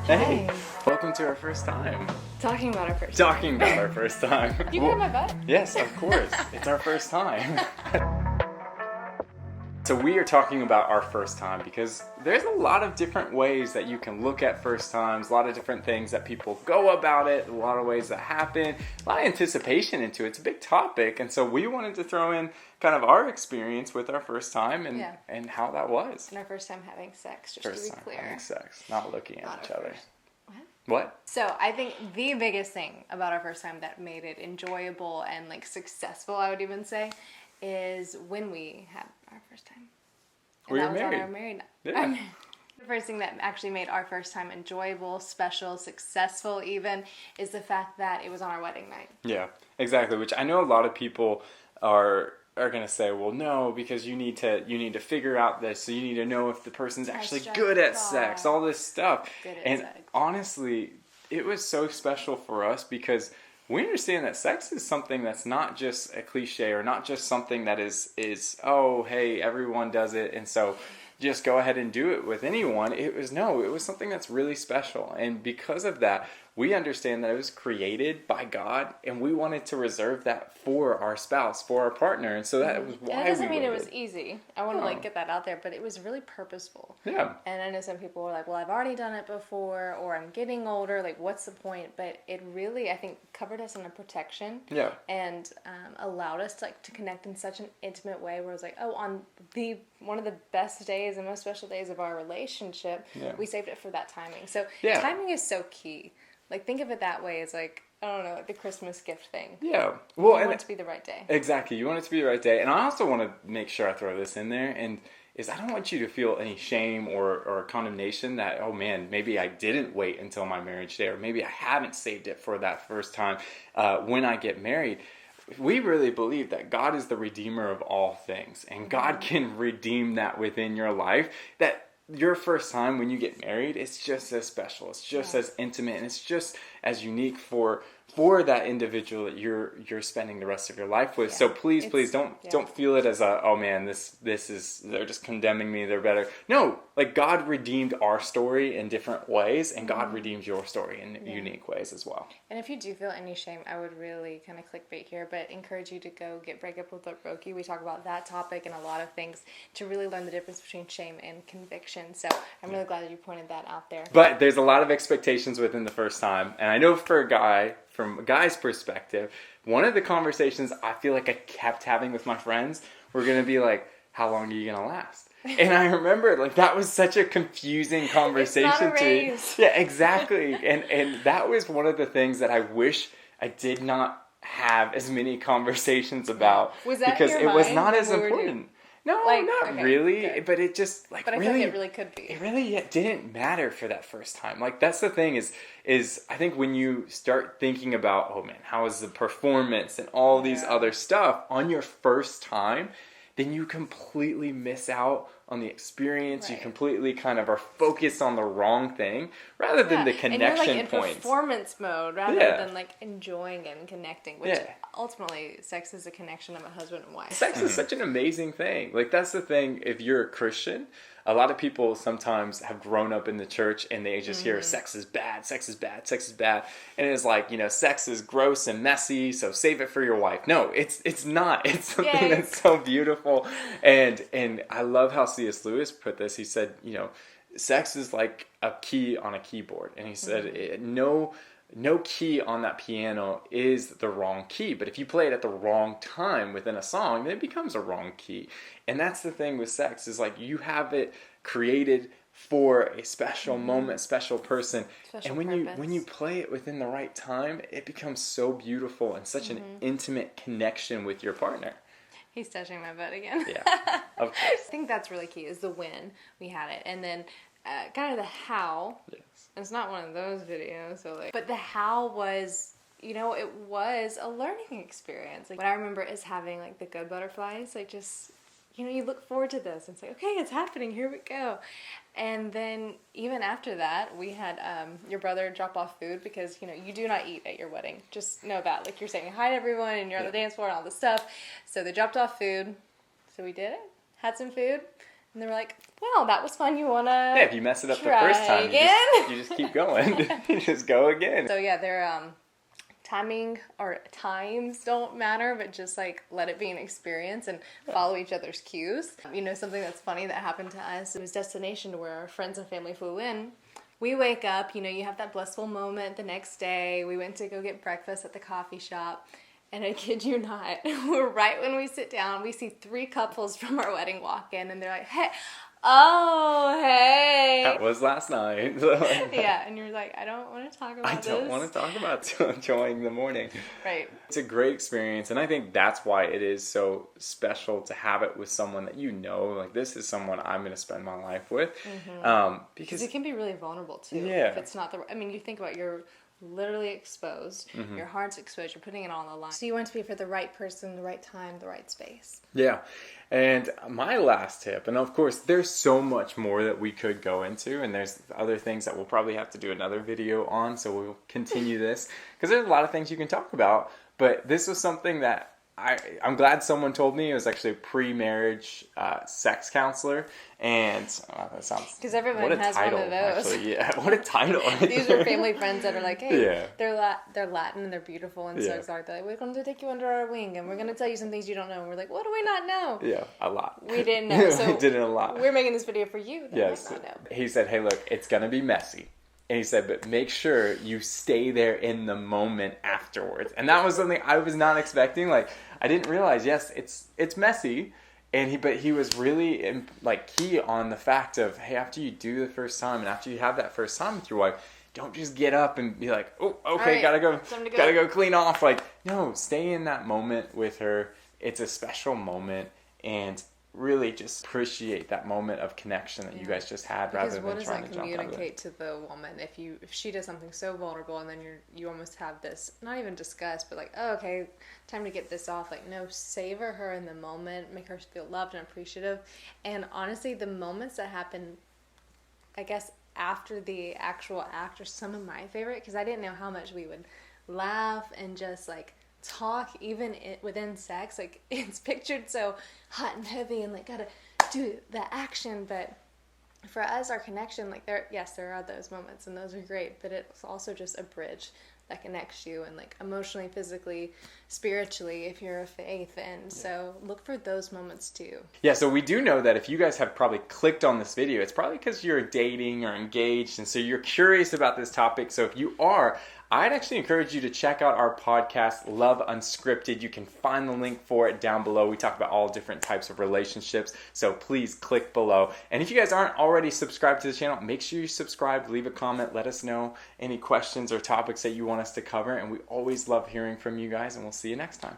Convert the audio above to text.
Hey, Hi. welcome to our first time. Talking about our first. Talking about our first time. You got my butt? Yes, of course. It's our first time. So we are talking about our first time because there's a lot of different ways that you can look at first times, a lot of different things that people go about it, a lot of ways that happen, a lot of anticipation into it. It's a big topic, and so we wanted to throw in kind of our experience with our first time and how that was. And our first time having sex, just First to time be clear. having sex, not looking at Not each our other. first. What? So I think the biggest thing about our first time that made it enjoyable and like successful, I would even say, is when we had our first time. And We that were was married. on our married night. Yeah. The first thing that actually made our first time enjoyable, special, successful even, is the fact that it was on our wedding night. Yeah, exactly. Which I know a lot of people are gonna say, well, no, because you need to figure out this, so you need to know if the person's actually strike good the at sex, all this stuff. Good at And sex. honestly, it was so special for us because we understand that sex is something that's not just a cliche or not just something that is oh, hey, everyone does it, and so just go ahead and do it with anyone. It was something that's really special. And because of that, we understand that it was created by God, and we wanted to reserve that for our spouse, for our partner. And so that was why And it doesn't we mean it waited. was easy. I want to No. like get that out there, but it was really purposeful. Yeah. And I know some people were like, well, I've already done it before, or I'm getting older, like what's the point? But it really, I think, covered us in a protection. Yeah. And allowed us to connect in such an intimate way where it was like, oh, on one of the best days and most special days of our relationship, Yeah. we saved it for that timing. So Yeah. timing is so key. Like, think of it that way. It's like, I don't know, like the Christmas gift thing. Yeah. You Well, want and it to be the right day. exactly. You want it to be the right day. And I also want to make sure I throw this in there, and is I don't want you to feel any shame or condemnation that, oh man, maybe I didn't wait until my marriage day, or maybe I haven't saved it for that first time when I get married. We really believe that God is the redeemer of all things, and God can redeem that within your life. That your first time when you get married, it's just as special, it's just as intimate, and it's just as unique for that individual that you're spending the rest of your life with. Yeah. So please don't feel it as a, oh man, this is, they're just condemning me, they're better. No, like God redeemed our story in different ways, and God redeems your story in unique ways as well. And if you do feel any shame, I would really kind of clickbait here, but encourage you to go get Break Up with Roki. We talk about that topic and a lot of things to really learn the difference between shame and conviction. So I'm really glad that you pointed that out there. But there's a lot of expectations within the first time, and I know for a guy, from a guy's perspective, one of the conversations I feel like I kept having with my friends were going to be like, how long are you going to last? And I remember, like, that was such a confusing conversation It's not a to me. race. Yeah, exactly. And that was one of the things that I wish I did not have as many conversations about. Was that because your it was mind not when as we were important. No, Like, not okay, really. good. But it just, like, But I really, feel like it really could be. it really didn't matter for that first time. Like, that's the thing is I think when you start thinking about, oh man, how is the performance and all these Yeah. other stuff on your first time, then you completely miss out on the experience. You Right. completely kind of are focused on the wrong thing rather than the And you're connection like in points. performance mode rather Yeah. than like enjoying and connecting, which Yeah. ultimately sex is a connection of a husband and wife. Sex is such an amazing thing. Like, that's the thing. If you're a Christian, a lot of people sometimes have grown up in the church and they just hear sex is bad, sex is bad, sex is bad. And it's like, sex is gross and messy, so save it for your wife. No, it's not. It's something Yay. that's so beautiful. And I love how C.S. Lewis put this. He said, sex is like a key on a keyboard. And he said, no key on that piano is the wrong key, but if you play it at the wrong time within a song, then it becomes a wrong key. And that's the thing with sex, is like you have it created for a special moment, special person. Special And purpose. when you play it within the right time, it becomes so beautiful and such an intimate connection with your partner. He's touching my butt again. Yeah. Of course. I think that's really key, is the when we had it. And then kind of the how. Yes. It's not one of those videos, but the how was, it was a learning experience. Like, what I remember is having like the good butterflies, like just, you look forward to this. And it's like, okay, it's happening, here we go. And then even after that, we had your brother drop off food because, you do not eat at your wedding. Just know that. Like, you're saying hi to everyone and you're on the dance floor and all this stuff. So they dropped off food. So we did it, had some food. And they were like, well, that was fun. You want to Yeah, if you mess it up the try first time, again? you just keep going. You just go again. So yeah, their timing or times don't matter, but just like let it be an experience and follow each other's cues. You know, something that's funny that happened to us, it was destination to where our friends and family flew in. We wake up, you know, you have that blissful moment the next day. We went to go get breakfast at the coffee shop. And I kid you not, right when we sit down, we see 3 couples from our wedding walk in, and they're like, hey, oh, hey. That was last night. Yeah, and you're like, I don't want to talk about this. I don't want to talk about enjoying the morning. Right. It's a great experience, and I think that's why it is so special to have it with someone that you know, like this is someone I'm going to spend my life with. Because it can be really vulnerable too. Yeah. If it's not the, I mean, you think about you're literally exposed, your heart's exposed, you're putting it all on the line. So you want to be for the right person, the right time, the right space. Yeah. And my last tip, and of course there's so much more that we could go into, and there's other things that we'll probably have to do another video on, so we'll continue this, because there's a lot of things you can talk about, but this was something that I'm glad someone told me. It was actually a pre-marriage sex counselor, and that sounds... Because everyone has title, one of those. Actually. Yeah, what a title. These are family friends that are like, hey, yeah. they're Latin and they're beautiful and so excited. They're like, we're going to take you under our wing and we're going to tell you some things you don't know. And we're like, what do we not know? Yeah, a lot. We didn't know. So we didn't a lot. We're making this video for you. Yes. He said, hey, look, it's going to be messy. And he said, but make sure you stay there in the moment afterwards. And that was something I was not expecting. Like, I didn't realize, yes, it's messy. But he was really key on the fact of, hey, after you do the first time and after you have that first time with your wife, don't just get up and be like, oh, okay, right, gotta go clean off. Like, no, stay in that moment with her. It's a special moment, and really just appreciate that moment of connection that you guys just had, rather than trying to jump out of it. Because what does that communicate to the woman if she does something so vulnerable, and then you almost have this, not even disgust, but like, oh, okay, time to get this off. Like, no, savor her in the moment, make her feel loved and appreciative. And honestly, the moments that happen, I guess, after the actual act are some of my favorite, because I didn't know how much we would laugh and just like talk even within sex. Like, it's pictured so hot and heavy and like gotta do the action, but for us, our connection, like there are those moments and those are great, but it's also just a bridge that connects you, and like emotionally, physically, spiritually, if you're a faith. And so look for those moments too. Yeah, so we do know that if you guys have probably clicked on this video, it's probably because you're dating or engaged, and so you're curious about this topic. So if you are, I'd actually encourage you to check out our podcast, Love Unscripted. You can find the link for it down below. We talk about all different types of relationships, so please click below. And if you guys aren't already subscribed to the channel, make sure you subscribe, leave a comment, let us know any questions or topics that you want us to cover. And we always love hearing from you guys, and we'll see you next time.